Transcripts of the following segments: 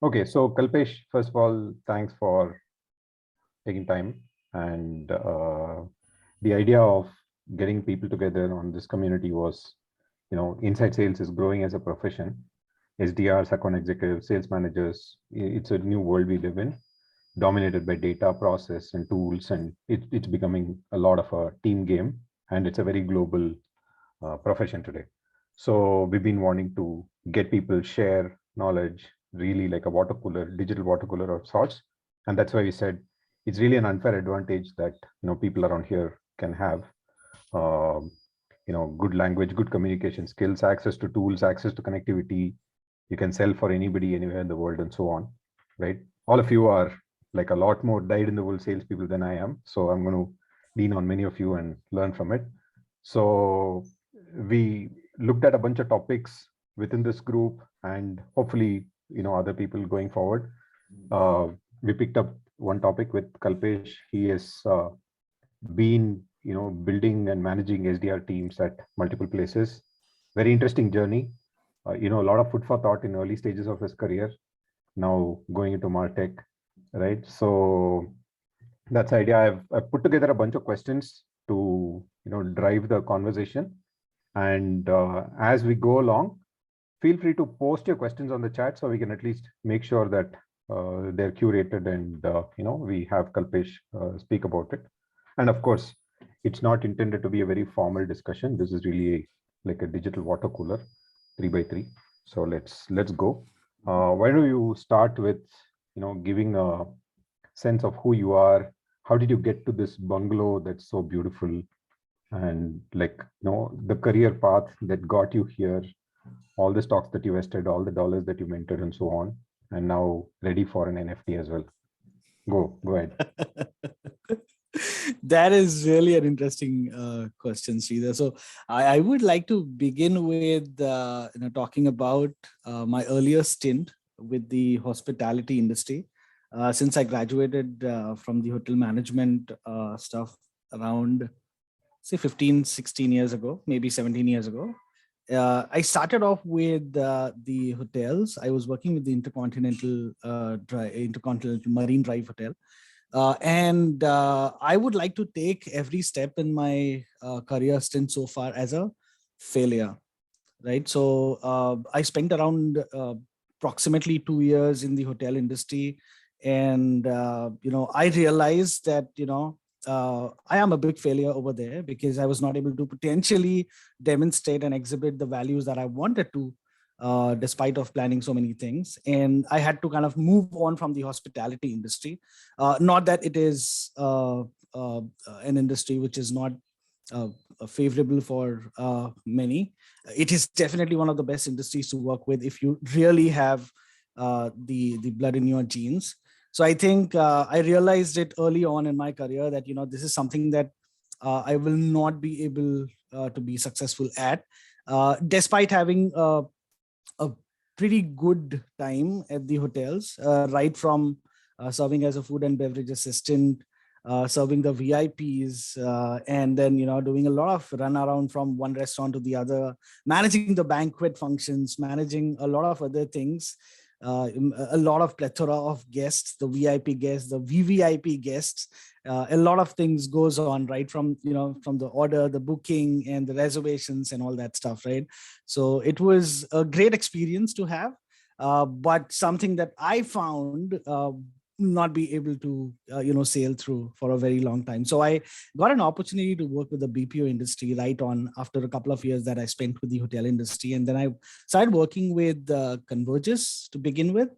Okay, so Kalpesh, first of all, thanks for taking time. And the idea of getting people together on this community was, inside sales is growing as a profession. SDRs, account executives, sales managers, it's a new world we live in, dominated by data, process, and tools. And it's becoming a lot of a team game. And it's a very global profession today. So we've been wanting to get people share knowledge, really like a water cooler, digital water cooler of sorts. And that's why we said it's really an unfair advantage that people around here can have. Um, Good language, good communication skills, access to tools, access to connectivity. You can sell for anybody anywhere in the world and so on, right? All of you are like a lot more dyed in the wool salespeople than I am. So I'm going to lean on many of you and learn from it. So we looked at a bunch of topics within this group, and hopefully, other people going forward. We picked up one topic with Kalpesh. He has been, building and managing SDR teams at multiple places. Very interesting journey. A lot of food for thought in early stages of his career. Now going into Martech, right? So that's the idea. I've put together a bunch of questions to drive the conversation, and as we go along, feel free to post your questions on the chat so we can at least make sure that they're curated and we have Kalpesh speak about it. And of course, it's not intended to be a very formal discussion. This is really like a digital water cooler, 3x3. So let's go. Why don't you start with giving a sense of who you are? How did you get to this bungalow that's so beautiful? And the career path that got you here, all the stocks that you vested, all the dollars that you minted, and so on, and now ready for an NFT as well. Go ahead. That is really an interesting question, Sridhar. So I would like to begin with talking about my earlier stint with the hospitality industry. Since I graduated from the hotel management stuff around, say, 15, 16 years ago, maybe 17 years ago. I started off with the hotels. I was working with the Intercontinental Marine Drive Hotel. And I would like to take every step in my career stint so far as a failure, right? So I spent around approximately 2 years in the hotel industry. And, I realized that, I am a big failure over there because I was not able to potentially demonstrate and exhibit the values that I wanted to, despite of planning so many things. And I had to kind of move on from the hospitality industry. Not that it is an industry which is not favorable for many. It is definitely one of the best industries to work with if you really have the blood in your genes. So I think I realized it early on in my career that, this is something that I will not be able to be successful at, despite having a pretty good time at the hotels, right from serving as a food and beverage assistant, serving the VIPs, and then, doing a lot of run around from one restaurant to the other, managing the banquet functions, managing a lot of other things. A lot of plethora of guests, the VIP guests, the VVIP guests, a lot of things goes on, right? From, from the order, the booking and the reservations and all that stuff, right? So it was a great experience to have, but something that I found not be able to, sail through for a very long time. So I got an opportunity to work with the BPO industry right on after a couple of years that I spent with the hotel industry. And then I started working with Convergys to begin with.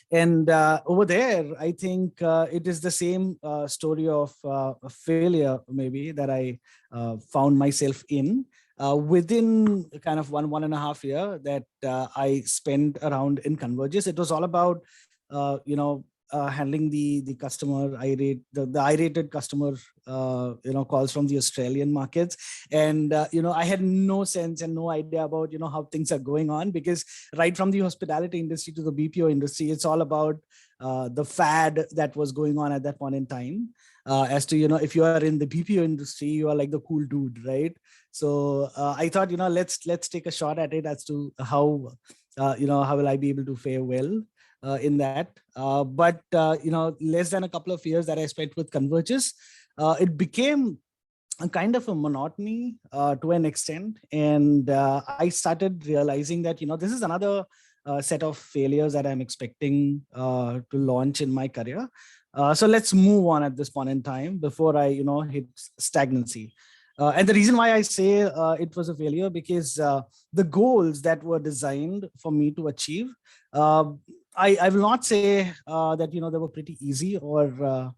And over there, I think it is the same story of a failure, maybe, that I found myself in. Within kind of 1.5 year that I spent around in Convergys, it was all about handling the customer the irated customer calls from the Australian markets. And I had no sense and no idea about how things are going on, because right from the hospitality industry to the BPO industry, it's all about the fad that was going on at that point in time. As to if you are in the BPO industry, you are like the cool dude, right? So I thought let's take a shot at it as to how how will I be able to fare well in that. But less than a couple of years that I spent with Convergys, it became a kind of a monotony to an extent. And I started realizing that, this is another set of failures that I'm expecting to launch in my career. So let's move on at this point in time before I, hit stagnancy. And the reason why I say it was a failure, because the goals that were designed for me to achieve, I will not say that, they were pretty easy, or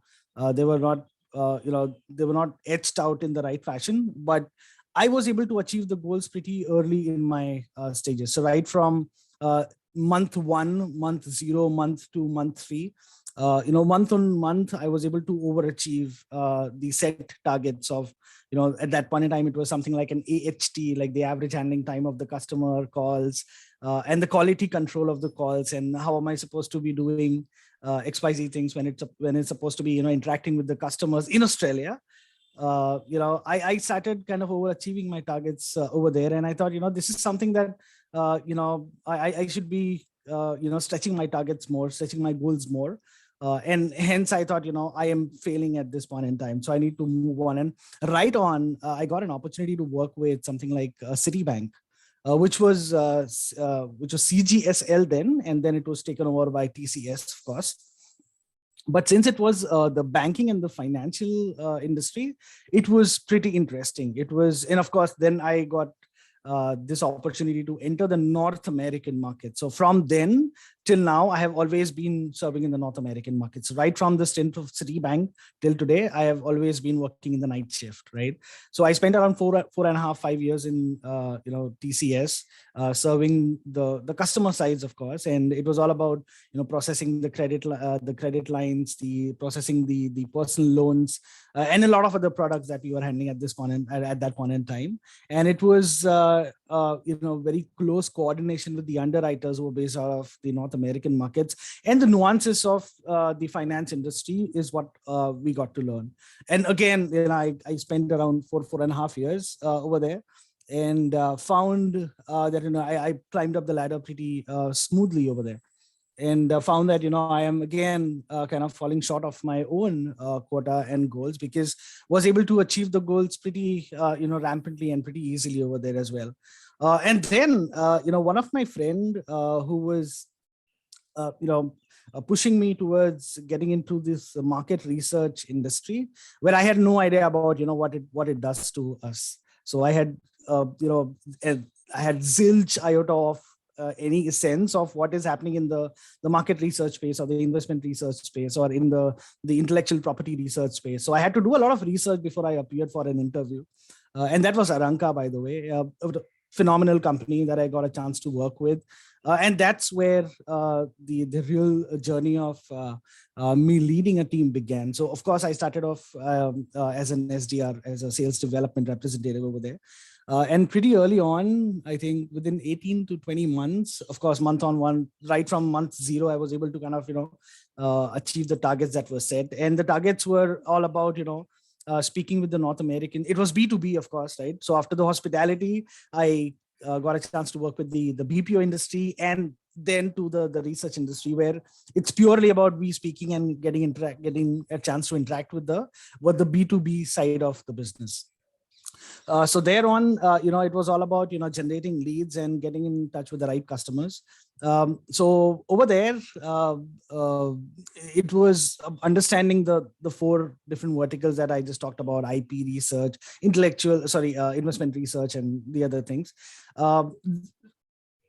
they were not they were not etched out in the right fashion, but I was able to achieve the goals pretty early in my stages. So right from month 1, month 0, month 2, month 3, month on month, I was able to overachieve the set targets of, at that point in time, it was something like an AHT, like the average handling time of the customer calls, and the quality control of the calls, and how am I supposed to be doing XYZ things when it's supposed to be, interacting with the customers in Australia. I started kind of overachieving my targets over there, and I thought, this is something that I should be stretching my targets more, stretching my goals more. And hence I thought, I am failing at this point in time, so I need to move on. And right on, I got an opportunity to work with something like Citibank, which was CGSL then, and then it was taken over by TCS, of course. But since it was the banking and the financial industry, it was pretty interesting. It was, and of course, then I got this opportunity to enter the North American market. So from then till now, I have always been serving in the North American markets. Right from the stint of Citibank till today, I have always been working in the night shift, right? So I spent around 4.5 years in TCS, serving the customer sides, of course, and it was all about processing the credit lines, the processing the personal loans, and a lot of other products that we were handling at that point in time. And it was very close coordination with the underwriters who were based out of the North American markets, and the nuances of the finance industry is what we got to learn. And again, I spent around 4.5 years over there, and found that I climbed up the ladder pretty smoothly over there, and found that I am again kind of falling short of my own quota and goals, because was able to achieve the goals pretty rampantly and pretty easily over there as well. And then one of my friend who was pushing me towards getting into this market research industry, where I had no idea about what it does to us. So I had I had zilch iota of any sense of what is happening in the market research space, or the investment research space, or in the intellectual property research space. So I had to do a lot of research before I appeared for an interview. And that was Aranka, by the way, a phenomenal company that I got a chance to work with. And that's where the real journey of me leading a team began. So of course, I started off as an SDR, as a sales development representative over there. And pretty early on, I think within 18 to 20 months, of course, month on one, right from month 0, I was able to kind of, achieve the targets that were set. And the targets were all about, speaking with the North American. It was B2B, of course, right? So after the hospitality, I got a chance to work with the BPO industry, and then to the research industry, where it's purely about we speaking and getting a chance to interact with the B2B side of the business. So thereon, it was all about, generating leads and getting in touch with the right customers. So over there, it was understanding the 4 different verticals that I just talked about: IP research, investment research, and the other things.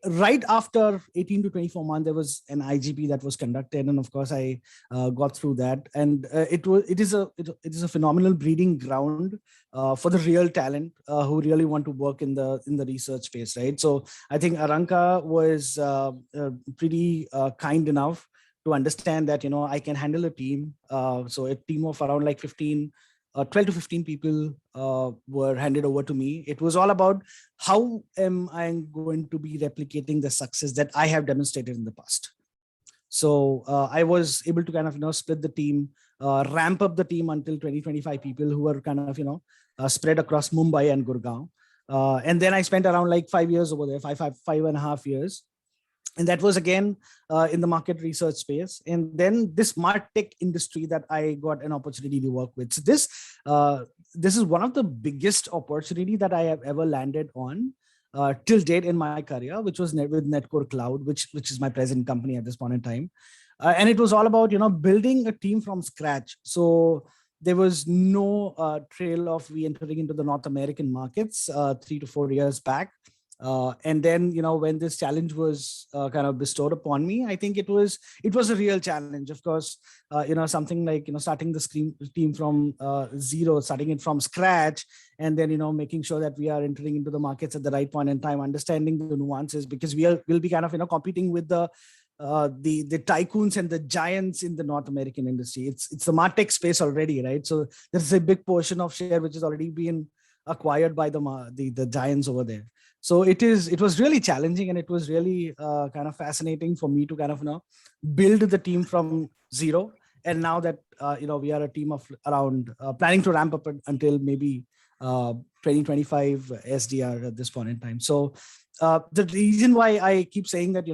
Right after 18 to 24 months, there was an IGP that was conducted, and of course I got through that. And it is a phenomenal breeding ground for the real talent who really want to work in the research space, right? So I think Aranka was pretty kind enough to understand that I can handle a team. So a team of around like 12 to 15 people were handed over to me. It was all about how am I going to be replicating the success that I have demonstrated in the past. So I was able to kind of split the team, ramp up the team until 20-25 people who were kind of spread across Mumbai and Gurgaon. And then I spent around like 5 years over there, five and a half years. And that was again in the market research space. And then this MarTech industry that I got an opportunity to work with. So this is one of the biggest opportunity that I have ever landed on till date in my career, which was with Netcore Cloud, which is my present company at this point in time. And it was all about, building a team from scratch. So there was no trail of we entering into the North American markets 3 to 4 years back. And then, when this challenge was kind of bestowed upon me, I think it was a real challenge. Of course, something like, starting the team from zero, starting it from scratch, and then, making sure that we are entering into the markets at the right point in time, understanding the nuances, because we'll be kind of, competing with the tycoons and the giants in the North American industry. It's the MarTech space already, right? So there's a big portion of share which has already been acquired by the giants over there. So it was really challenging, and it was really kind of fascinating for me to kind of build the team from zero. And now that we are a team of around planning to ramp up until maybe 2025 SDR at this point in time. So the reason why I keep saying that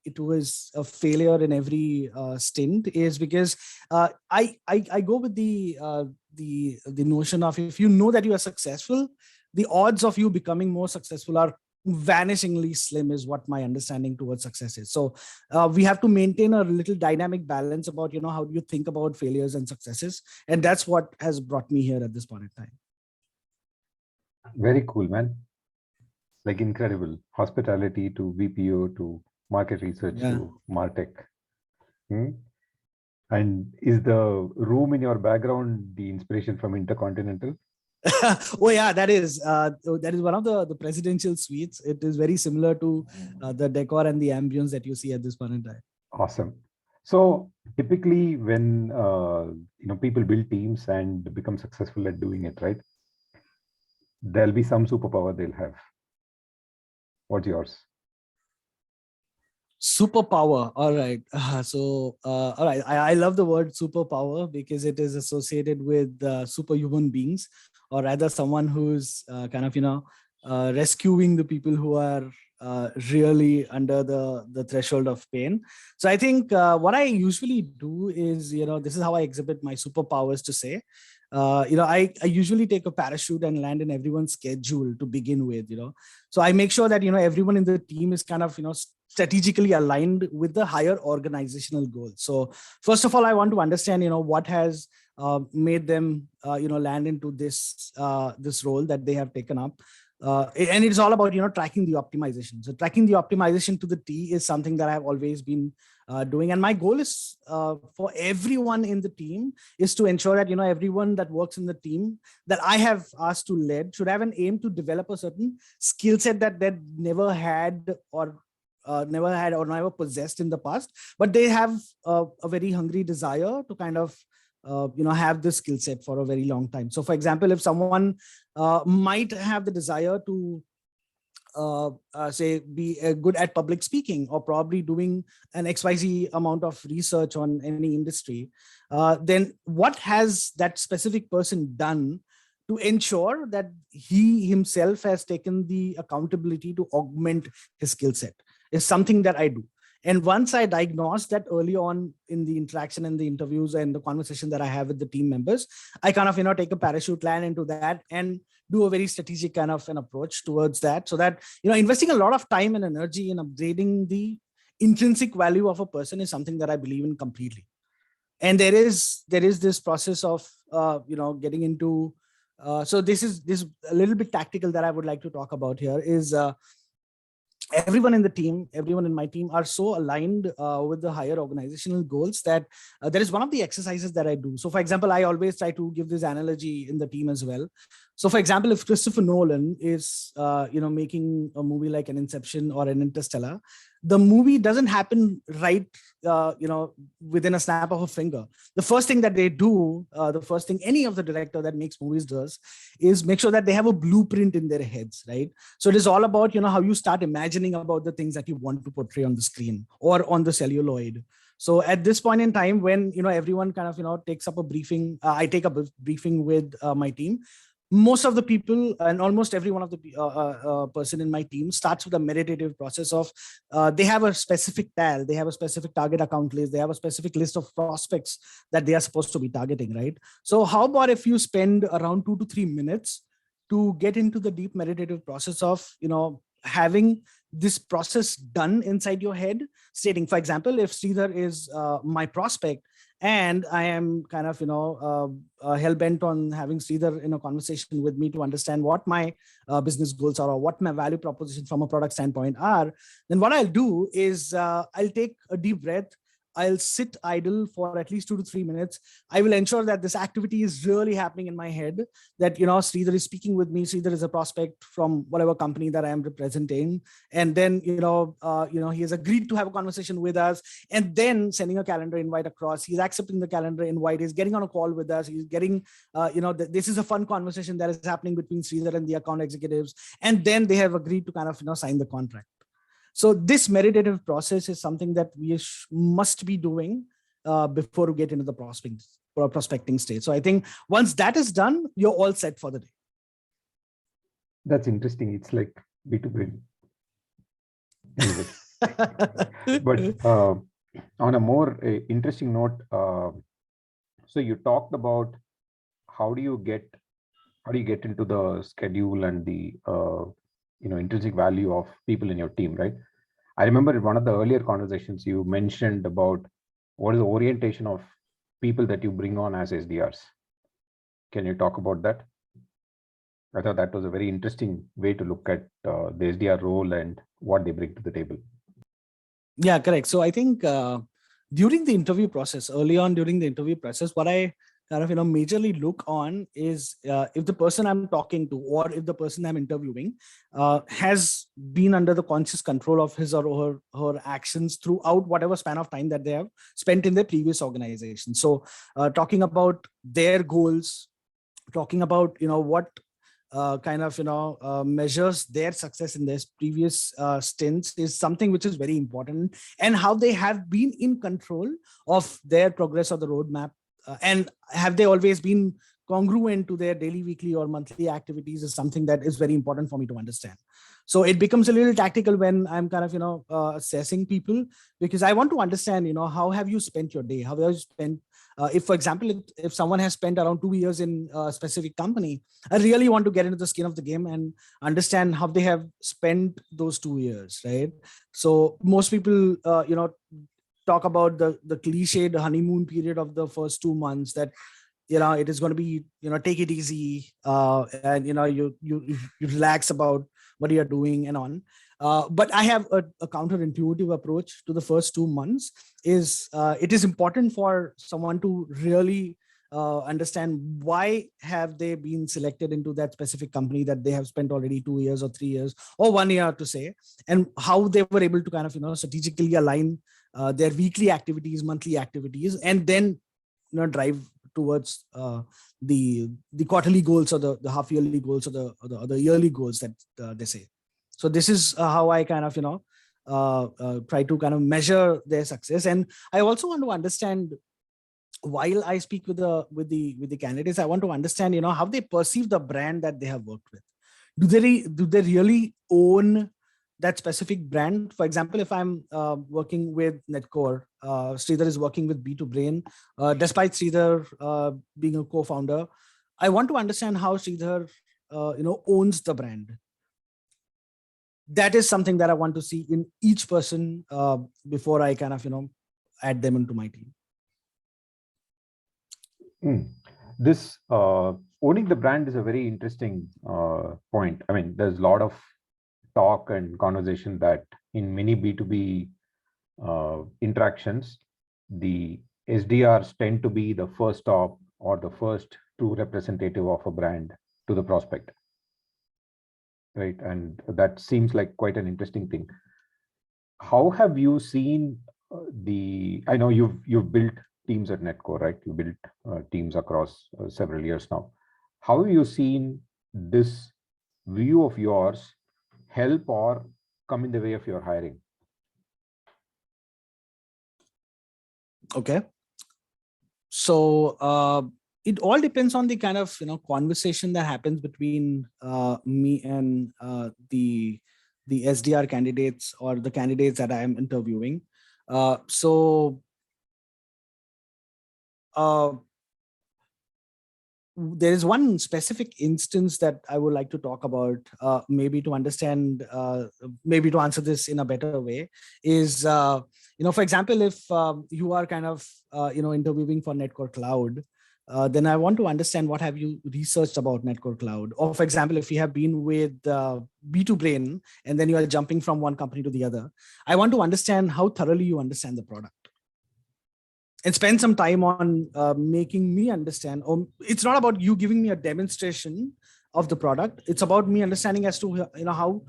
it was a failure in every stint is because I go with the notion of, if you know that you are successful, the odds of you becoming more successful are vanishingly slim, is what my understanding towards success is. So we have to maintain a little dynamic balance about how do you think about failures and successes, and that's what has brought me here at this point in time. Very cool, man. Like incredible. Hospitality to BPO to market research to MarTech. And is the room in your background the inspiration from Intercontinental? Oh yeah, that is one of the presidential suites. It is very similar to the decor and the ambience that you see at this point in time. Awesome. So typically when people build teams and become successful at doing it, right, there'll be some superpower they'll have. What's yours? Superpower. All right. All right. I love the word superpower because it is associated with superhuman beings, or rather someone who's kind of, rescuing the people who are really under the threshold of pain. So I think what I usually do is, this is how I exhibit my superpowers to say, I usually take a parachute and land in everyone's schedule to begin with, So I make sure that, everyone in the team is kind of, strategically aligned with the higher organizational goals. So first of all, I want to understand, what has made them, land into this role that they have taken up. And it's all about, tracking the optimization. So tracking the optimization to the T is something that I've always been doing. And my goal is for everyone in the team is to ensure that, everyone that works in the team that I have asked to lead should have an aim to develop a certain skill set that they never had or never possessed in the past, but they have a very hungry desire to kind of have this skill set for a very long time. So for example, if someone might have the desire to say be good at public speaking, or probably doing an XYZ amount of research on any industry, then what has that specific person done to ensure that he himself has taken the accountability to augment his skill set is something that I do. And once I diagnose that early on in the interaction and the interviews and the conversation that I have with the team members, I kind of, take a parachute land into that and do a very strategic kind of an approach towards that. So that, investing a lot of time and energy in upgrading the intrinsic value of a person is something that I believe in completely. And there is this process of, getting into, so this is a little bit tactical that I would like to talk about here is, everyone in my team are so aligned with the higher organizational goals that there is one of the exercises that I do. So for example, I always try to give this analogy in the team as well. So for example, if Christopher Nolan is, making a movie like an Inception or an Interstellar, the movie doesn't happen right, within a snap of a finger. The first thing that they do, the first thing any of the director that makes movies does is make sure that they have a blueprint in their heads, right? So it is all about, how you start imagining about the things that you want to portray on the screen or on the celluloid. So at this point in time, when, everyone kind of, takes up a briefing, I take up a briefing with my team. most of the people and almost every one of the person in my team starts with a meditative process of they have a specific TAL, they have a specific target account list, they have a specific list of prospects that they are supposed to be targeting, right? So how about if you spend around 2 to 3 minutes to get into the deep meditative process of, having this process done inside your head, stating, for example, if Sridhar is my prospect, and I am kind of, hell bent on having Sridhar in a conversation with me to understand what my business goals are or what my value proposition from a product standpoint are, then what I'll do is I'll take a deep breath. I'll sit idle for at least 2 to 3 minutes. I will ensure that this activity is really happening in my head, that, Sridhar is speaking with me. Sridhar is a prospect from whatever company that I am representing. And then, he has agreed to have a conversation with us, and then sending a calendar invite across. He's accepting the calendar invite. He's getting on a call with us. He's getting, this is a fun conversation that is happening between Sridhar and the account executives. And then they have agreed to kind of, sign the contract. So this meditative process is something that we must be doing before we get into the prospecting stage. So I think once that is done, you're all set for the day. That's interesting. It's like B2B. But on a more interesting note, so you talked about how do you get into the schedule and the intrinsic value of people in your team, right? I remember in one of the earlier conversations you mentioned about what is the orientation of people that you bring on as SDRs. Can you talk about that? I thought that was a very interesting way to look at the SDR role and what they bring to the table. Yeah, correct. So I think during the interview process, early on during the interview process, what I kind of, majorly look on is if the person I'm talking to, or if the person I'm interviewing has been under the conscious control of his or her actions throughout whatever span of time that they have spent in their previous organization. So talking about their goals, talking about, what kind of, measures their success in their previous stints is something which is very important, and how they have been in control of their progress of the roadmap. And have they always been congruent to their daily, weekly, or monthly activities is something that is very important for me to understand. So it becomes a little tactical when I'm kind of, assessing people, because I want to understand, how have you spent your day? How have you spent, if, for example, if someone has spent around 2 years in a specific company, I really want to get into the skin of the game and understand how they have spent those 2 years, right? So most people, talk about the cliched honeymoon period of the first 2 months, that it is going to be, take it easy, and you relax about what you're doing and on. But I have a counterintuitive approach to the first 2 months. Is it is important for someone to really understand why have they been selected into that specific company that they have spent already 2 years or 3 years or 1 year to say, and how they were able to kind of, strategically align their weekly activities, monthly activities, and then drive towards the quarterly goals, or the half yearly goals, or the yearly goals that they say. So this is how I kind of try to kind of measure their success. And I also want to understand, while I speak with the candidates, I want to understand how they perceive the brand that they have worked with. Do they really own that specific brand? For example, if I'm working with Netcore, Sridhar is working with B2Brain, despite Sridhar being a co-founder, I want to understand how Sridhar owns the brand. That is something that I want to see in each person before I kind of add them into my team. This owning the brand is a very interesting point. I mean, there's a lot of talk and conversation that in many B2B interactions, the SDRs tend to be the first stop or the first true representative of a brand to the prospect, right? And that seems like quite an interesting thing. How have you seen I know you've built teams at Netcore, right? You built teams across several years now. How have you seen this view of yours help or come in the way of your hiring? Okay. So it all depends on the kind of conversation that happens between me and the SDR candidates or the candidates that I am interviewing. So there is one specific instance that I would like to talk about, maybe to understand, maybe to answer this in a better way, is, for example, if you are kind of, interviewing for Netcore Cloud, then I want to understand what have you researched about Netcore Cloud. Or for example, if you have been with B2Brain and then you are jumping from one company to the other, I want to understand how thoroughly you understand the product. And spend some time on making me understand. It's not about you giving me a demonstration of the product. It's about me understanding as to how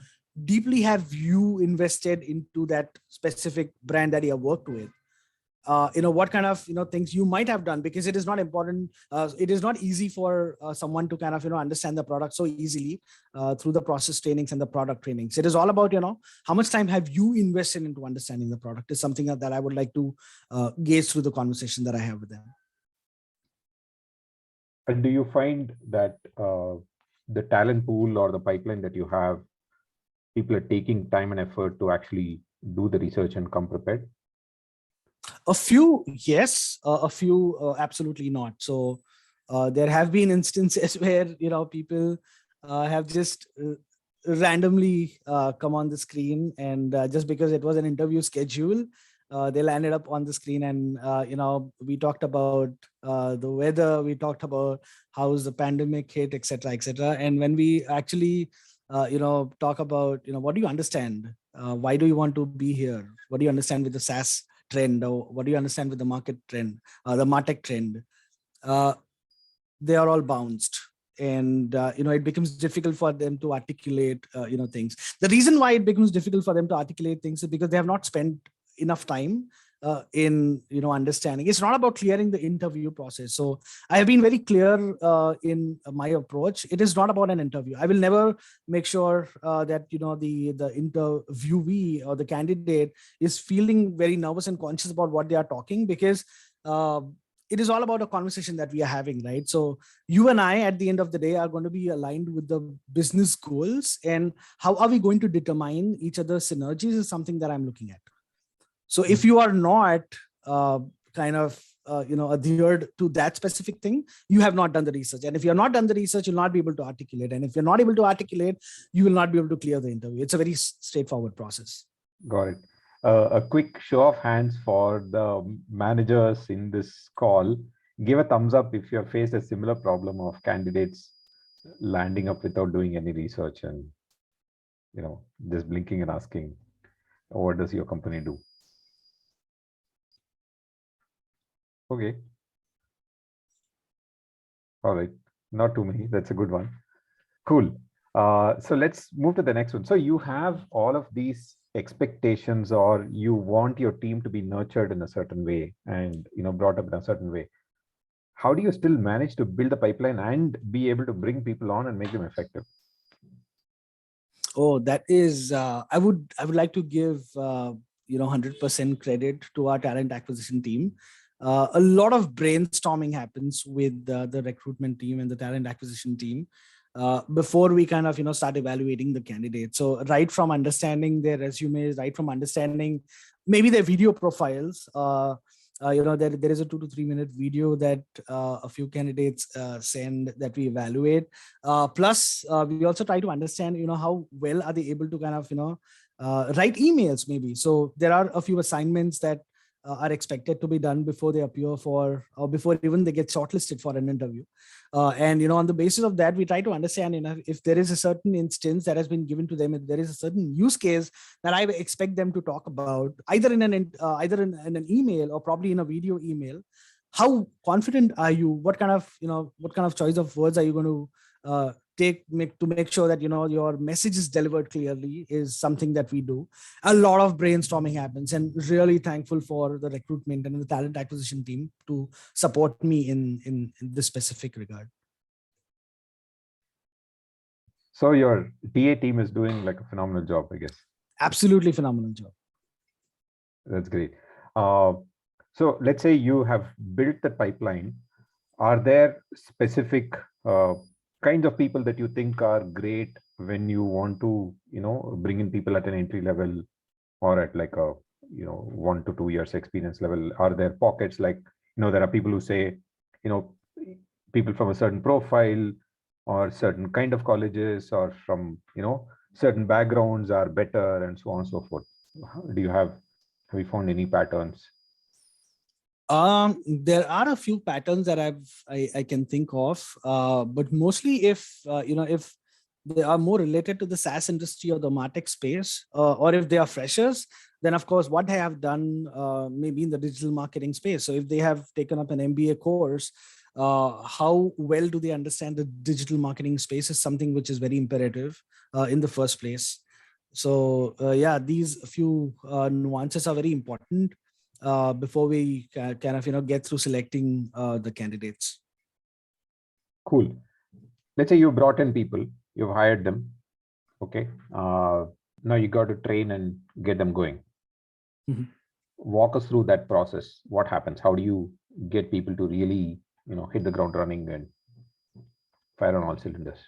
deeply have you invested into that specific brand that you have worked with. What kind of things you might have done, because it is not important. It is not easy for someone to kind of understand the product so easily through the process trainings and the product trainings. It is all about how much time have you invested into understanding the product is something that I would like to gauge through the conversation that I have with them. And do you find that the talent pool or the pipeline that you have, people are taking time and effort to actually do the research and come prepared? A few, yes. A few, absolutely not. So there have been instances where people have just randomly come on the screen, and just because it was an interview schedule, they landed up on the screen, and we talked about the weather, we talked about how's the pandemic hit, etc., etc. And when we actually talk about what do you understand, why do you want to be here, what do you understand with the SaaS trend, or what do you understand with the market trend, the MarTech trend, they are all bounced. And it becomes difficult for them to articulate things. The reason why it becomes difficult for them to articulate things is because they have not spent enough time in understanding. It's not about clearing the interview process. So I have been very clear in my approach. It is not about an interview. I will never make sure that the interviewee or the candidate is feeling very nervous and conscious about what they are talking, because it is all about a conversation that we are having, right? So you and I, at the end of the day, are going to be aligned with the business goals, and how are we going to determine each other's synergies is something that I'm looking at. So if you are not adhered to that specific thing, you have not done the research. And if you're not done the research, you'll not be able to articulate. And if you're not able to articulate, you will not be able to clear the interview. It's a very straightforward process. Got it. A quick show of hands for the managers in this call. Give a thumbs up if you have faced a similar problem of candidates landing up without doing any research and just blinking and asking, what does your company do? Okay. All right. Not too many. That's a good one. Cool. So let's move to the next one. So you have all of these expectations, or you want your team to be nurtured in a certain way and brought up in a certain way. How do you still manage to build a pipeline and be able to bring people on and make them effective? Oh, that is, I would like to give 100% credit to our talent acquisition team. A lot of brainstorming happens with the recruitment team and the talent acquisition team before we kind of start evaluating the candidate. So right from understanding their resumes, right from understanding maybe their video profiles, there is a 2 to 3 minute video that a few candidates send that we evaluate. Plus, we also try to understand, how well are they able to kind of, write emails maybe. So there are a few assignments that are expected to be done before they appear for, or before even they get shortlisted for an interview. And, on the basis of that, we try to understand, if there is a certain instance that has been given to them, if there is a certain use case that I expect them to talk about, either in an email or probably in a video email. How confident are you? What kind of choice of words are you going to make sure that your message is delivered clearly is something that we do. A lot of brainstorming happens, and really thankful for the recruitment and the talent acquisition team to support me in this specific regard. So your TA team is doing like a phenomenal job, I guess. Absolutely phenomenal job. That's great. So let's say you have built the pipeline. are there specific kinds of people that you think are great when you want to, bring in people at an entry level or at like a, 1 to 2 years experience level? Are there pockets like, there are people who say, you know, people from a certain profile or certain kind of colleges or from, certain backgrounds are better and so on and so forth. Do you have you found any patterns? There are a few patterns that I can think of, but mostly if they are more related to the SaaS industry or the MarTech space, or if they are freshers, then of course what they have done maybe in the digital marketing space. So if they have taken up an MBA course, how well do they understand the digital marketing space is something which is very imperative in the first place. So yeah, these few nuances are very important before we kind of get through selecting the candidates. Cool. Let's say you brought in people, you've hired them. Okay. Now you got to train and get them going. Mhm. Walk us through that process. What happens? How do you get people to really, hit the ground running and fire on all cylinders?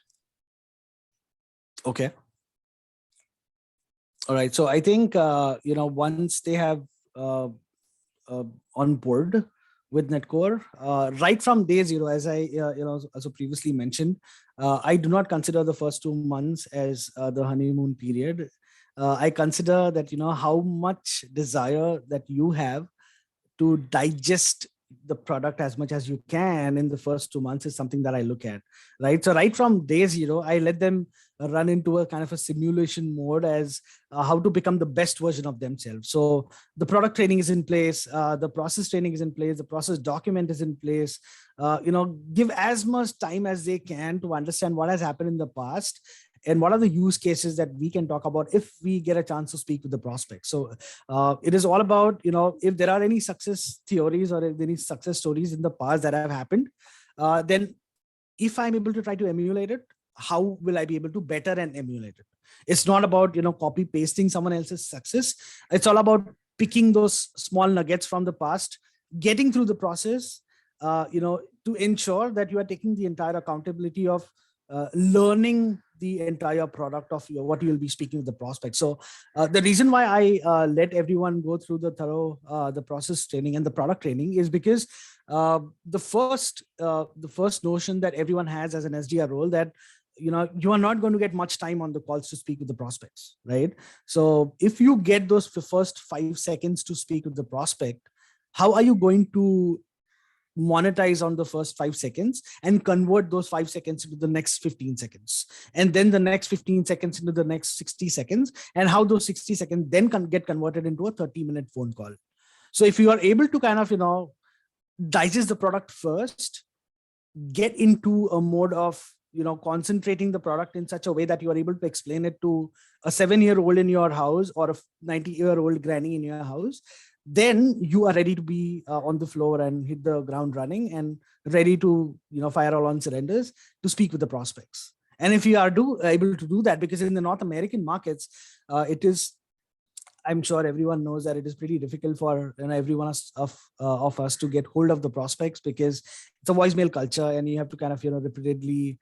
Okay. All right. So I think once they have on board with Netcore, right from day zero, as I also previously mentioned, I do not consider the first 2 months as the honeymoon period. I consider that how much desire that you have to digest the product as much as you can in the first 2 months is something that I look at, right? So right from day zero, I let them run into a kind of a simulation mode as how to become the best version of themselves. So the product training is in place, the process training is in place, the process document is in place. Give as much time as they can to understand what has happened in the past and what are the use cases that we can talk about if we get a chance to speak with the prospect. So it is all about, if there are any success theories or if any success stories in the past that have happened, then if I'm able to try to emulate it, how will I be able to better and emulate it? It's not about, copy pasting someone else's success. It's all about picking those small nuggets from the past, getting through the process, to ensure that you are taking the entire accountability of learning the entire product of what you'll be speaking with the prospect. So the reason why I let everyone go through the thorough the process training and the product training is because the first notion that everyone has as an SDR role, that you are not going to get much time on the calls to speak with the prospects, right? So if you get those first 5 seconds to speak with the prospect, how are you going to monetize on the first 5 seconds and convert those 5 seconds into the next 15 seconds, and then the next 15 seconds into the next 60 seconds, and how those 60 seconds then get converted into a 30-minute phone call? So if you are able to kind of digest the product first, get into a mode of concentrating the product in such a way that you are able to explain it to a 7-year-old in your house or a 90-year-old granny in your house, then you are ready to be on the floor and hit the ground running and ready to fire all on cylinders to speak with the prospects. And if you are able to do that, because in the North American markets, it is, I'm sure everyone knows that it is pretty difficult for everyone of us to get hold of the prospects, because it's a voicemail culture and you have to kind of repeatedly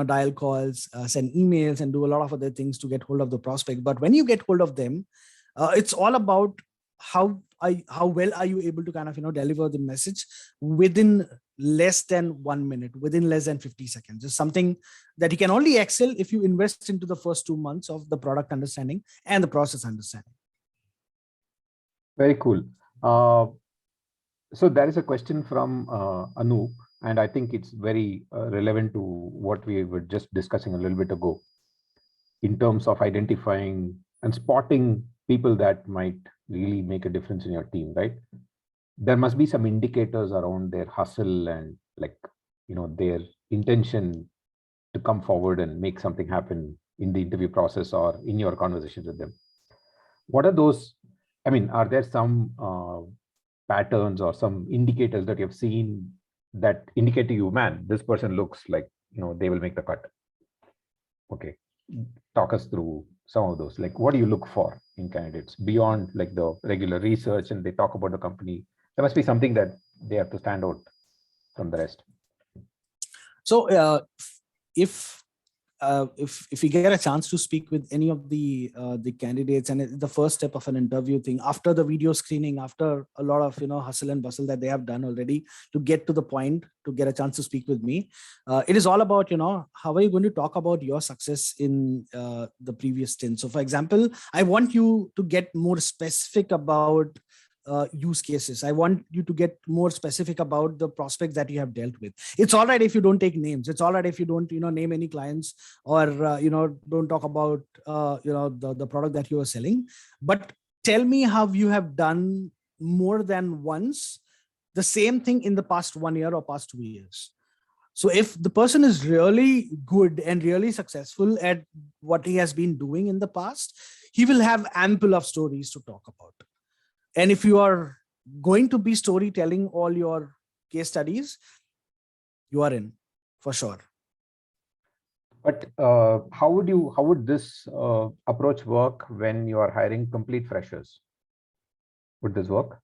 dial calls, send emails, and do a lot of other things to get hold of the prospect. But when you get hold of them, it's all about how well are you able to kind of deliver the message within less than 1 minute, within less than 50 seconds. It's something that you can only excel if you invest into the first 2 months of the product understanding and the process understanding. Very cool. So there is a question from Anoop, and I think it's very relevant to what we were just discussing a little bit ago in terms of identifying and spotting people that might really make a difference in your team, right? There must be some indicators around their hustle and their intention to come forward and make something happen in the interview process or in your conversations with them. What are those? I mean, are there some patterns or some indicators that you've seen that indicate to you, man, this person looks like they will make the cut? Okay, talk us through some of those. Like, what do you look for in candidates beyond like the regular research and they talk about the company? There must be something that they have to stand out from the rest. So if we get a chance to speak with any of the candidates, and it's the first step of an interview thing, after the video screening, after a lot of hustle and bustle that they have done already to get to the point to get a chance to speak with me, it is all about how are you going to talk about your success in the previous stint. So for example, I want you to get more specific about use cases. I want you to get more specific about the prospects that you have dealt with. It's all right if you don't take names. It's all right if you don't name any clients, or don't talk about the product that you are selling. But tell me how you have done more than once the same thing in the past 1 year or past 2 years. So if the person is really good and really successful at what he has been doing in the past, he will have ample of stories to talk about. And if you are going to be storytelling all your case studies, you are in for sure. But how would this approach work when you are hiring complete freshers? Would this work?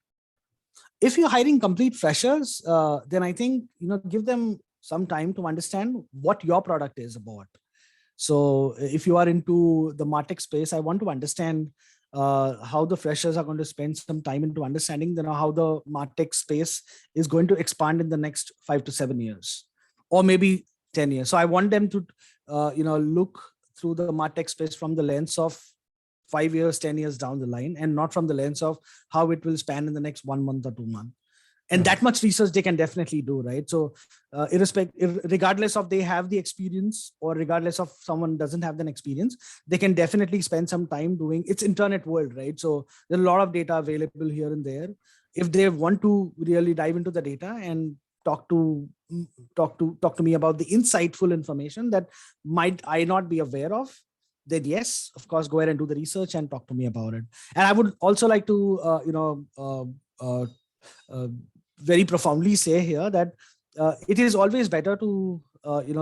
If you're hiring complete freshers, then I think give them some time to understand what your product is about. So if you are into the MarTech space, I want to understand how the freshers are going to spend some time into understanding how the MarTech space is going to expand in the next 5 to 7 years, or maybe 10 years. So I want them to look through the MarTech space from the lens of 5 years, 10 years down the line, and not from the lens of how it will span in the next 1 month or 2 months. And that much research they can definitely do, right? So regardless of they have the experience, or regardless of someone doesn't have an experience, they can definitely spend some time doing. It's internet world, right? So there's a lot of data available here and there. If they want to really dive into the data and talk to me about the insightful information that might I not be aware of, then yes, of course, go ahead and do the research and talk to me about it. And I would also like to very profoundly say here that it is always better to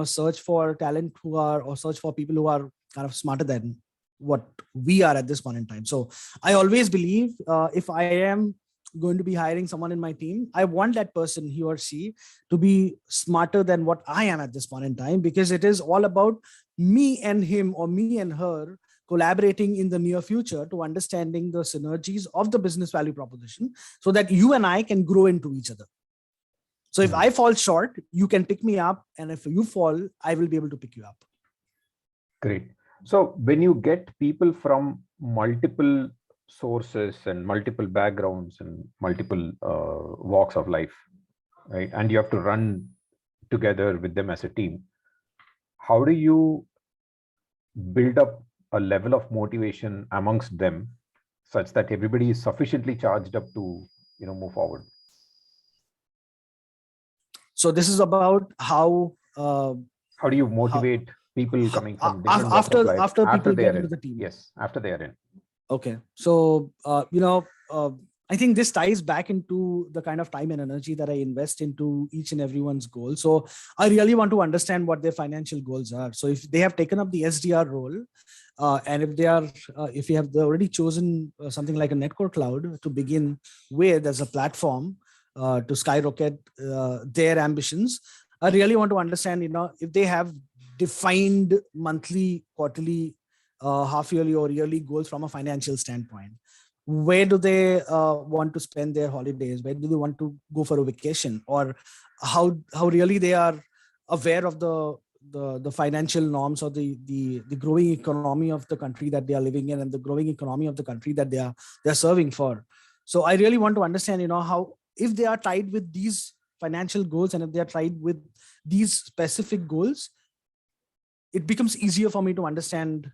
search for talent or search for people who are kind of smarter than what we are at this point in time. So I always believe if I am going to be hiring someone in my team, I want that person, he or she, to be smarter than what I am at this point in time, because it is all about me and him, or me and her, collaborating in the near future to understanding the synergies of the business value proposition, so that you and I can grow into each other. So if I fall short, you can pick me up, and if you fall, I will be able to pick you up. Great. So when you get people from multiple sources and multiple backgrounds and multiple walks of life, right, and you have to run together with them as a team, how do you build up a level of motivation amongst them such that everybody is sufficiently charged up to move forward? So this is about how do you motivate people coming from different after life, after people they get are into in? the team? Yes, after they are in. Okay, so I think this ties back into the kind of time and energy that I invest into each and everyone's goal. So I really want to understand what their financial goals are. So if they have taken up the SDR role, and if you have already chosen something like a Netcore Cloud to begin with as a platform to skyrocket their ambitions, I really want to understand, if they have defined monthly, quarterly, half yearly or yearly goals from a financial standpoint. Where do they want to spend their holidays? Where do they want to go for a vacation? Or how really they are aware of the financial norms, or the growing economy of the country that they are living in, and the growing economy of the country that they're serving for. So I really want to understand, how, if they are tied with these financial goals, and if they are tied with these specific goals, it becomes easier for me to understand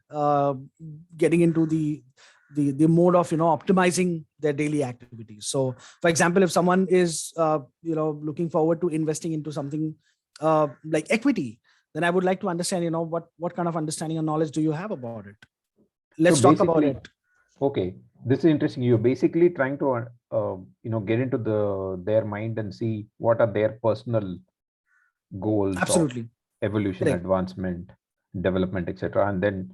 getting into the mode of optimizing their daily activities. So for example, if someone is looking forward to investing into something like equity, then I would like to understand what kind of understanding and knowledge do you have about it. Let's talk about it. Okay, this is interesting. You're basically trying to get into their mind and see what are their personal goals. Absolutely. Of evolution, correct, advancement, development, etc., and then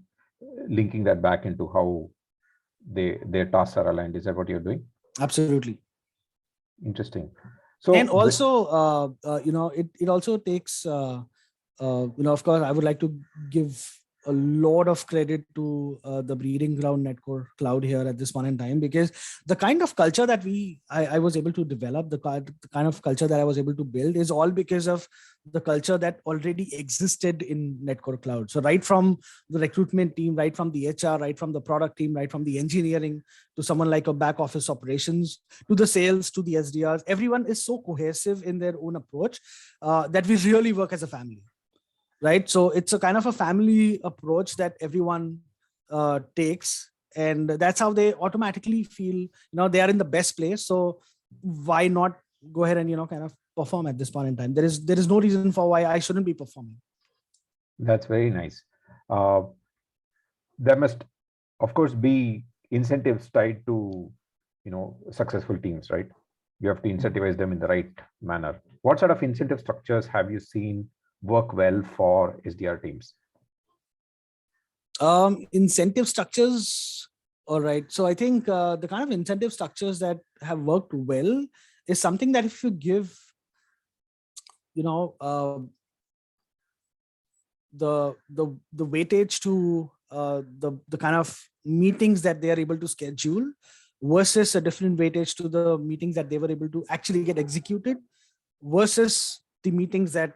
linking that back into how their tasks are aligned. Is that what you're doing? Absolutely. Interesting. So, and also it also takes of course, I would like to give a lot of credit to the breeding ground Netcore Cloud here at this point in time, because the kind of culture that I was able to develop, the kind of culture that I was able to build is all because of the culture that already existed in Netcore Cloud. So right from the recruitment team, right from the HR, right from the product team, right from the engineering to someone like a back office operations, to the sales, to the SDRs, everyone is so cohesive in their own approach that we really work as a family. Right, so it's a kind of a family approach that everyone takes, and that's how they automatically feel they are in the best place. So why not go ahead and kind of perform at this point in time? There is no reason for why I shouldn't be performing. That's very nice. There must, of course, be incentives tied to successful teams, right? You have to incentivize them in the right manner. What sort of incentive structures have you seen work well for SDR teams? Incentive structures. All right. So I think the kind of incentive structures that have worked well is something that if you give, the weightage to the kind of meetings that they are able to schedule versus a different weightage to the meetings that they were able to actually get executed versus the meetings that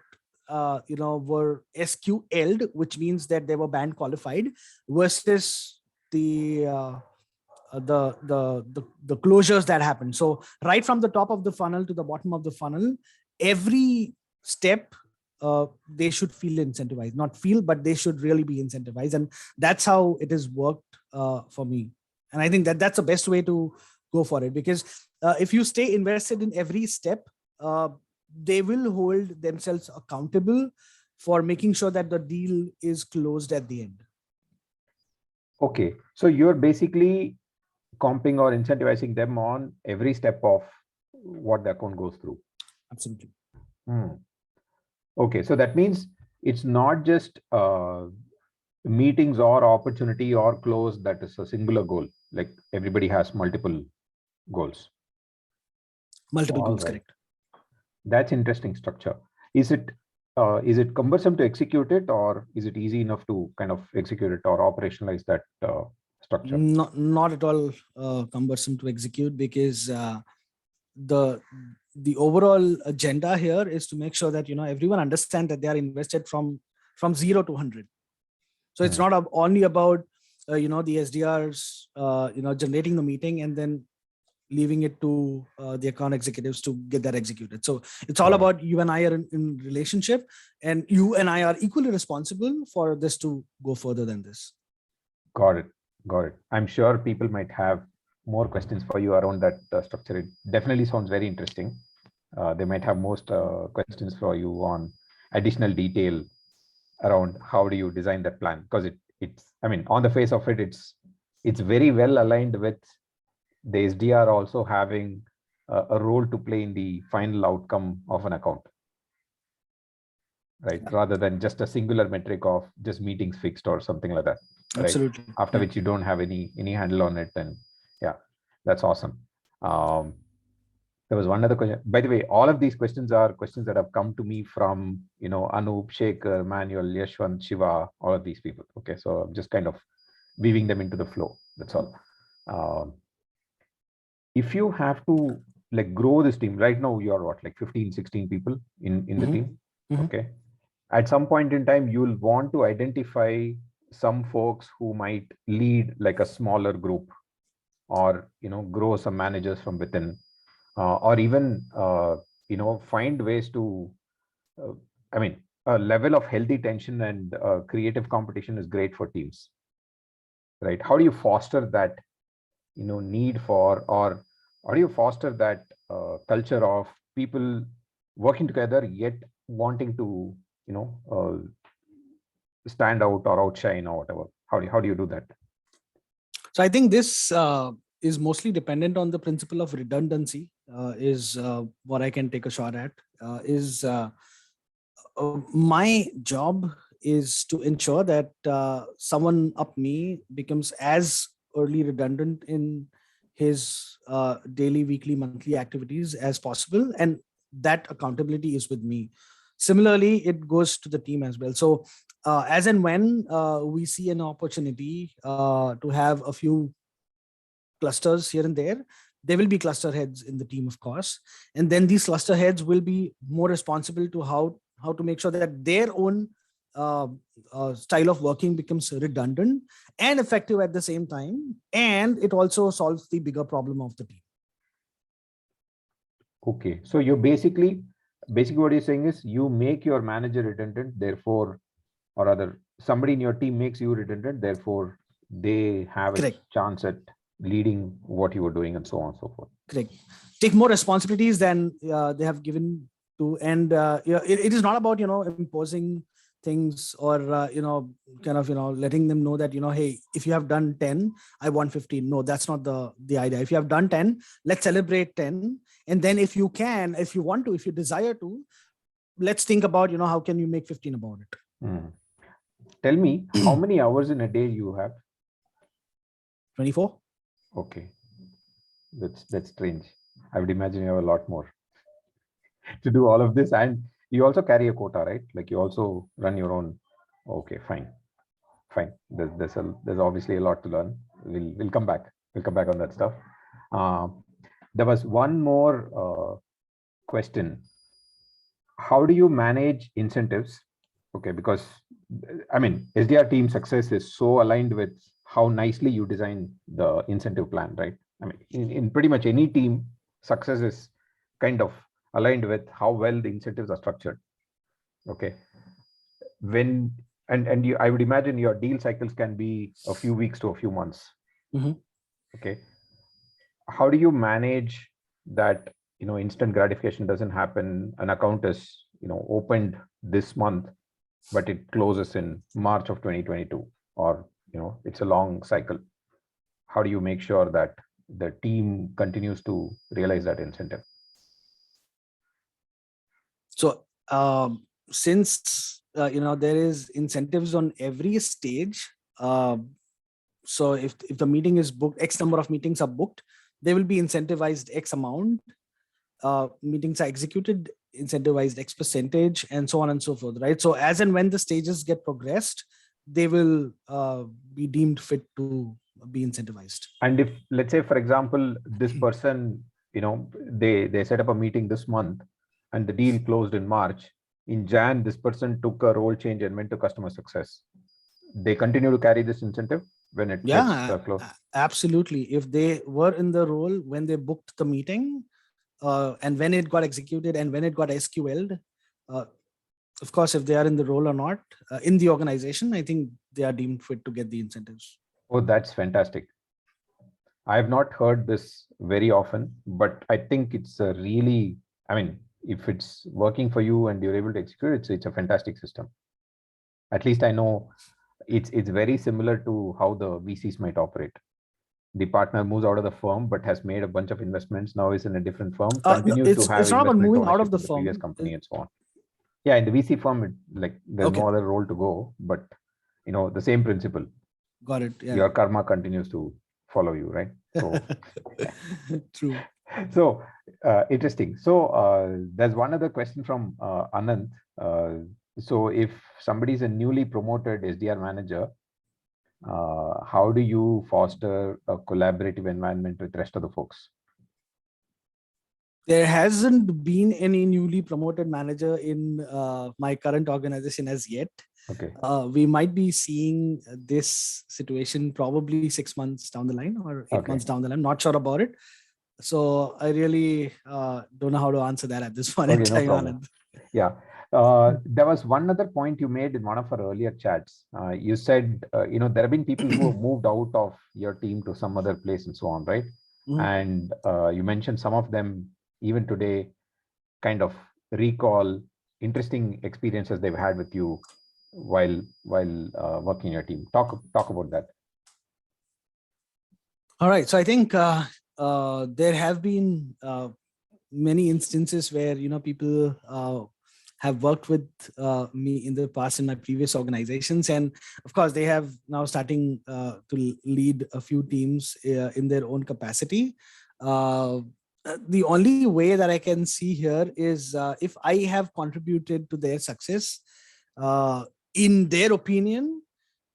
were SQL'd, which means that they were band qualified, versus the closures that happen. So right from the top of the funnel to the bottom of the funnel, every step they should feel incentivized, not feel, but they should really be incentivized. And that's how it has worked for me. And I think that that's the best way to go for it, because if you stay invested in every step, they will hold themselves accountable for making sure that the deal is closed at the end. Okay, so you're basically comping or incentivizing them on every step of what the account goes through. Absolutely. Okay, so that means it's not just meetings or opportunity or close that is a singular goal. Like everybody has multiple goals. Multiple goals, right. Correct. That's interesting structure. Is it cumbersome to execute it, or is it easy enough to kind of execute it or operationalize that structure? Not at all cumbersome to execute, because the overall agenda here is to make sure that everyone understands that they are invested from 0 to 100. So it's not only about the SDRs generating the meeting and then leaving it to the account executives to get that executed. So it's all about you and I are in relationship, and you and I are equally responsible for this to go further than this. Got it. I'm sure people might have more questions for you around that structure. It definitely sounds very interesting. They might have most questions for you on additional detail around how do you design that plan, because it's I mean, on the face of it, it's very well aligned with the SDR also having a role to play in the final outcome of an account, right? Rather than just a singular metric of just meetings fixed or something like that. Right? Absolutely. After which you don't have any handle on it, then yeah, that's awesome. There was one other question. By the way, all of these questions are questions that have come to me from Anup, Shekhar, Manuel, Yashwant, Shiva, all of these people. Okay, so I'm just kind of weaving them into the flow. That's all. If you have to like grow this team right now, you're what, like 15, 16 people in the team. Okay. At some point in time, you'll want to identify some folks who might lead like a smaller group, or grow some managers from within, or even find ways to a level of healthy tension and creative competition is great for teams, right? How do you foster that need for, or how do you foster that culture of people working together yet wanting to stand out or outshine or whatever? How do you do that? So I think this is mostly dependent on the principle of redundancy, is what I can take a shot at. My job is to ensure that someone up me becomes as early redundant in his daily, weekly, monthly activities as possible, and that accountability is with me. Similarly, it goes to the team as well. So as and when we see an opportunity to have a few clusters here and there will be cluster heads in the team, of course. And then these cluster heads will be more responsible to how to make sure that their own style of working becomes redundant and effective at the same time. And it also solves the bigger problem of the team. Okay, so you're basically what you're saying is you make your manager redundant, therefore, or rather somebody in your team makes you redundant, therefore they have Correct. a chance at leading what you are doing and so on and so forth. Correct. Take more responsibilities than they have given to, and it is not about imposing things or letting them know that hey, if you have done 10, I want 15. No, that's not the idea. If you have done 10, let's celebrate 10, and then if you want to, if you desire to, let's think about how can you make 15 about it. Tell me, how many hours in a day you have? 24. Okay, that's strange. I would imagine you have a lot more to do all of this, and you also carry a quota, right? Like you also run your own. Okay, fine. There's obviously a lot to learn. We'll come back. We'll come back on that stuff. There was one more question. How do you manage incentives? Okay, because I mean, SDR team success is so aligned with how nicely you design the incentive plan, right? I mean, in pretty much any team, success is kind of aligned with how well the incentives are structured. Okay, I would imagine your deal cycles can be a few weeks to a few months. Okay, how do you manage that? Instant gratification doesn't happen. An account is opened this month, but it closes in March of 2022, or it's a long cycle. How do you make sure that the team continues to realize that incentive? So since there is incentives on every stage, so if the meeting is booked, X number of meetings are booked, they will be incentivized X amount. Meetings are executed, incentivized X percentage, and so on and so forth, right? So as and when the stages get progressed, they will be deemed fit to be incentivized. And if, let's say, for example, this person, they set up a meeting this month and the deal closed in March, in Jan, this person took a role change and went to customer success. They continue to carry this incentive when it gets closed? Absolutely. If they were in the role when they booked the meeting, and when it got executed and when it got SQL'd, of course, if they are in the role or not in the organization, I think they are deemed fit to get the incentives. Oh, that's fantastic. I have not heard this very often, but I think it's a really, I mean, if it's working for you and you're able to execute, it's a fantastic system. At least I know it's very similar to how the VCs might operate. The partner moves out of the firm, but has made a bunch of investments. Now is in a different firm. Continues to have. It's not about moving out of the firm. Previous company and so on. Yeah, in the VC firm, there's no other role to go, but the same principle. Got it. Yeah. Your karma continues to follow you, right? So, true. So interesting. So there's one other question from Anand. So if somebody is a newly promoted SDR manager, how do you foster a collaborative environment with the rest of the folks? There hasn't been any newly promoted manager in my current organization as yet. Okay. We might be seeing this situation probably 6 months down the line or 8 months down the line. I'm not sure about it. So I really don't know how to answer that at this point in time. No yeah. There was one other point you made in one of our earlier chats. You said, there have been people who have moved out of your team to some other place and so on, right? Mm-hmm. And you mentioned some of them even today kind of recall interesting experiences they've had with you while working in your team. Talk about that. All right. So I think there have been many instances where, people have worked with me in the past in my previous organizations. And of course, they have now starting to lead a few teams in their own capacity. the only way that I can see here is if I have contributed to their success, in their opinion,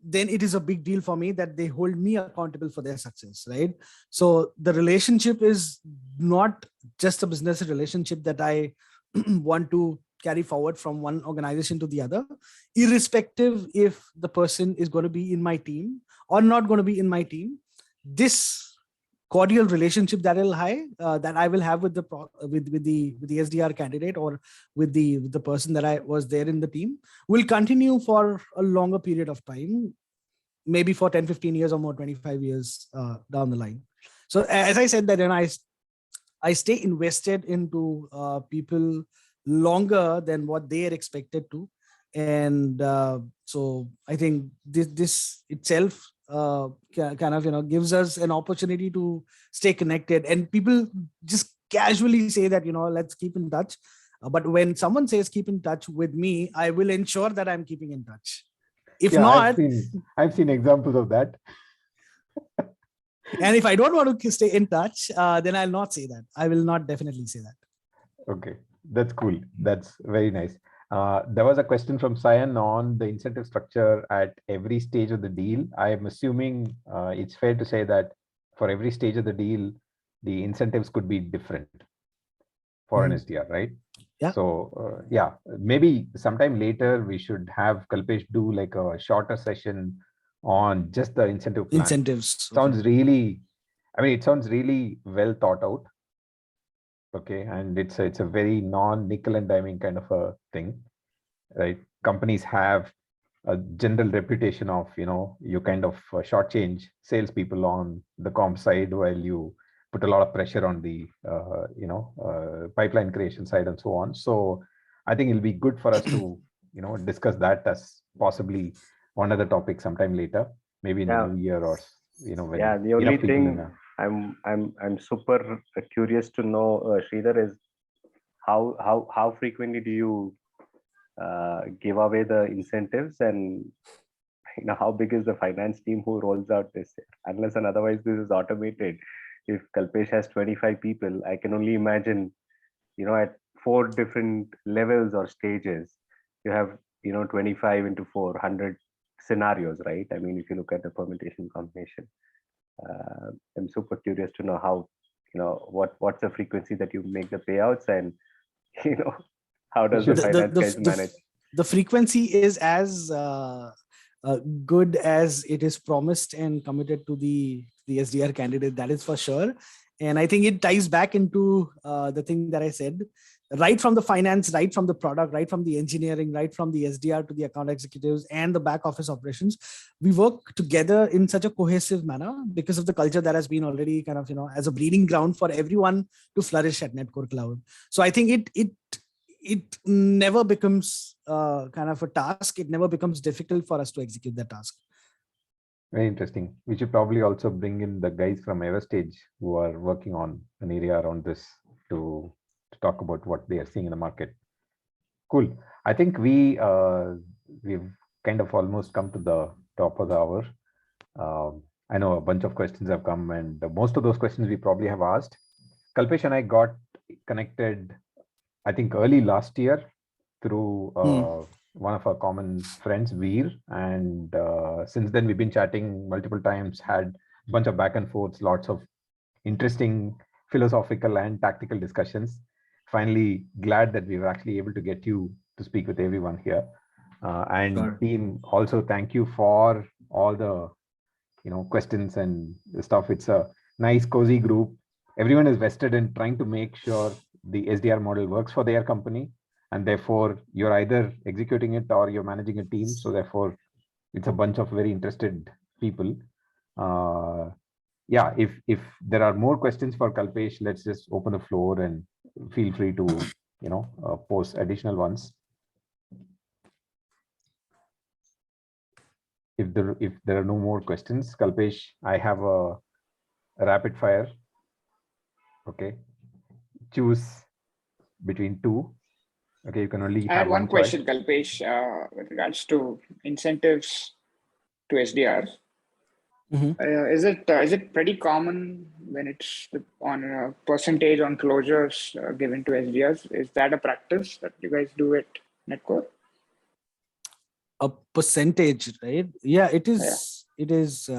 then it is a big deal for me that they hold me accountable for their success, right? So the relationship is not just a business relationship that I want to carry forward from one organization to the other, irrespective if the person is going to be in my team or not going to be in my team. This cordial relationship that I will have with the with the SDR candidate or with the person that I was there in the team will continue for a longer period of time, maybe for 10, 15 years or more, 25 years down the line. So as I said that, and I stay invested into people longer than what they are expected to. And so I think this itself kind of, gives us an opportunity to stay connected. And people just casually say that, let's keep in touch. But when someone says keep in touch with me, I will ensure that I'm keeping in touch. If not, I've seen examples of that. And if I don't want to stay in touch, then I'll not say that. I will not definitely say that. Okay, that's cool. That's very nice. There was a question from Sayan on the incentive structure at every stage of the deal. I'm assuming it's fair to say that for every stage of the deal, the incentives could be different for an SDR, right? Yeah. So yeah, maybe sometime later we should have Kalpesh do like a shorter session on just the incentive plan. Incentives. Sounds really, it sounds really well thought out. Okay, and it's a very non-nickel and diming kind of a thing, right? Companies have a general reputation of, you kind of shortchange salespeople on the comp side while you put a lot of pressure on the pipeline creation side and so on. So I think it'll be good for us to discuss that as possibly one other topic sometime later, maybe in the new year, or when the only thing I'm super curious to know, Sridhar, is how frequently do you give away the incentives, and how big is the finance team who rolls out this? Unless and otherwise this is automated. If Kalpesh has 25 people, I can only imagine, at 4 different levels or stages, you have 25 into 400 scenarios, right? I mean, if you look at the permutation combination, I'm super curious to know how, what's the frequency that you make the payouts, and how does the finance guys manage? The frequency is as good as it is promised and committed to the SDR candidate, that is for sure. And I think it ties back into the thing that I said, right from the finance, right from the product, right from the engineering, right from the SDR to the account executives and the back office operations. We work together in such a cohesive manner because of the culture that has been already kind of, as a breeding ground for everyone to flourish at Netcore Cloud. So I think it never becomes kind of a task. It never becomes difficult for us to execute that task. Very interesting. We should probably also bring in the guys from Everstage who are working on an area around this to talk about what they are seeing in the market. Cool. I think we've kind of almost come to the top of the hour. I know a bunch of questions have come, and most of those questions we probably have asked. Kalpesh and I got connected, I think, early last year through one of our common friends, Veer. And since then, we've been chatting multiple times, had a bunch of back and forths, lots of interesting philosophical and tactical discussions. Finally, glad that we were actually able to get you to speak with everyone here. And sure. Team, also thank you for all the questions and stuff. It's a nice, cozy group. Everyone is vested in trying to make sure the SDR model works for their company, and therefore you're either executing it or you're managing a team. So therefore, it's a bunch of very interested people. Yeah, if there are more questions for Kalpesh, let's just open the floor and feel free to post additional ones. If there are no more questions, Kalpesh, I have a rapid fire. Okay, choose between 2. Okay, you can only have one question, Kalpesh, with regards to incentives to SDR. Mm-hmm. Is it pretty common when it's the on a percentage on closures given to SDRs. Is that a practice that you guys do at Netcore? A percentage, right? Yeah, it is. It is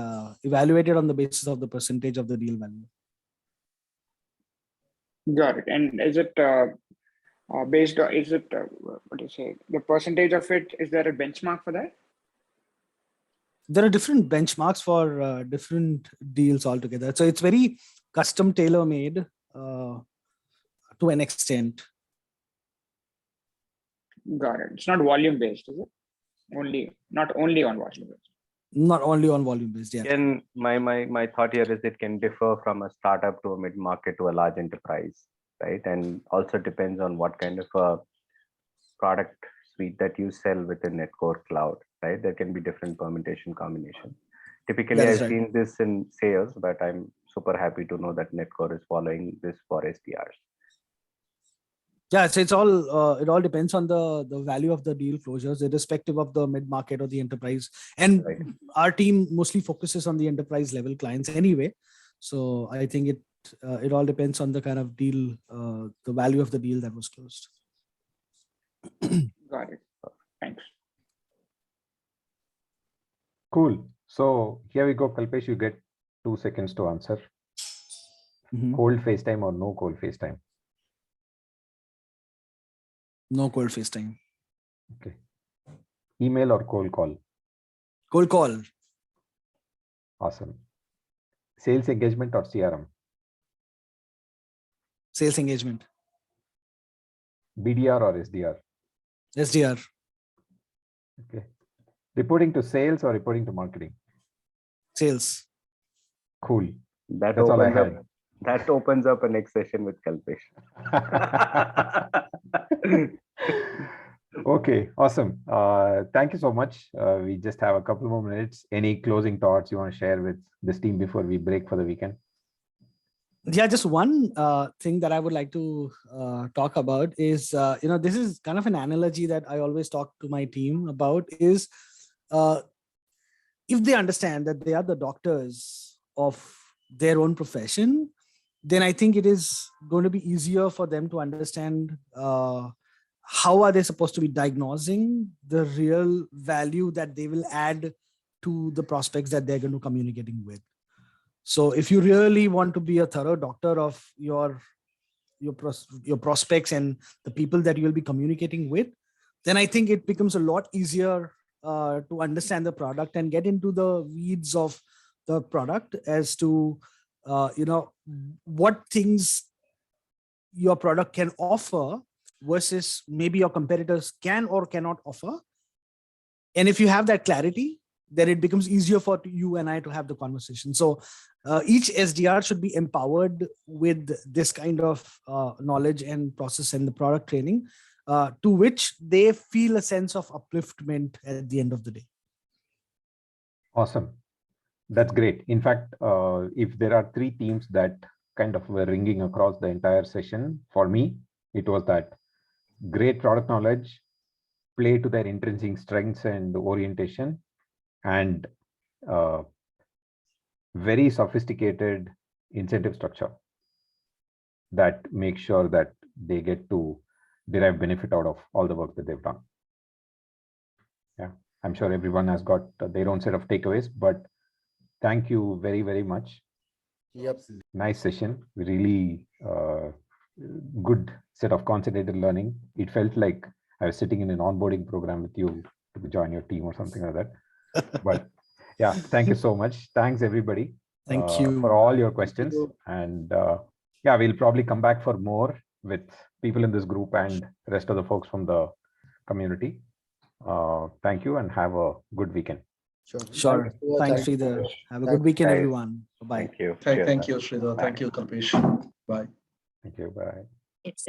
evaluated on the basis of the percentage of the deal value. Got it. And is it based on, is it, what do you say, the percentage of it, is there a benchmark for that? There are different benchmarks for different deals altogether. So it's very custom tailor made to an extent. Got it. It's not volume based, is it? Not only on volume based. Not only on volume based, yeah. And my thought here is it can differ from a startup to a mid market to a large enterprise, right? And also depends on what kind of a product suite that you sell within Netcore Cloud, right? There can be different permutation combination. Typically, That I've is right. seen this in sales, but I'm super happy to know that Netcore is following this for SDRs. Yeah, so it's all it all depends on the value of the deal closures, irrespective of the mid market or the enterprise. And Right. our team mostly focuses on the enterprise level clients anyway. So I think it all depends on the kind of deal, the value of the deal that was closed. Got it. Thanks. Cool. So here we go, Kalpesh, you get 2 seconds to answer. Mhm. Cold FaceTime or no cold FaceTime? No cold FaceTime. Okay. Email or cold call? Cold call. Awesome. Sales engagement or CRM? Sales engagement. BDR or SDR? SDR. Okay. Reporting to sales or reporting to marketing? Sales. Cool. That That's all I opens up. had. That opens up a next session with Kalpesh. Okay, awesome. Thank you so much. We just have a couple more minutes. Any closing thoughts you want to share with this team before we break for the weekend? Yeah, just one thing that I would like to talk about is, this is kind of an analogy that I always talk to my team about is if they understand that they are the doctors of their own profession, then I think it is going to be easier for them to understand how are they supposed to be diagnosing the real value that they will add to the prospects that they're going to be communicating with. So if you really want to be a thorough doctor of your prospects and the people that you'll be communicating with, then I think it becomes a lot easier to understand the product and get into the weeds of the product as to what things your product can offer versus maybe your competitors can or cannot offer. And if you have that clarity, then it becomes easier for you and I to have the conversation. So each SDR should be empowered with this kind of knowledge and process and the product training to which they feel a sense of upliftment at the end of the day. Awesome. That's great. In fact, if there are 3 themes that kind of were ringing across the entire session, for me, it was that great product knowledge, play to their intrinsic strengths and orientation, and very sophisticated incentive structure that makes sure that they get to derive benefit out of all the work that they've done. Yeah, I'm sure everyone has got their own set of takeaways, but thank you very, very much. Yep. Nice session. Really good set of concentrated learning. It felt like I was sitting in an onboarding program with you to join your team or something like that. But yeah, thank you so much. Thanks everybody. Thank you for all your questions. And yeah, we'll probably come back for more with people in this group and the rest of the folks from the community. Thank you and have a good weekend. Sure. Thanks, Sridhar. Have a good weekend, Guys. everyone. Bye-bye. Thank you. Thank Cheers. you, Sridhar. Bye. Thank you, Kalpesh. Bye. Thank you. Bye. It's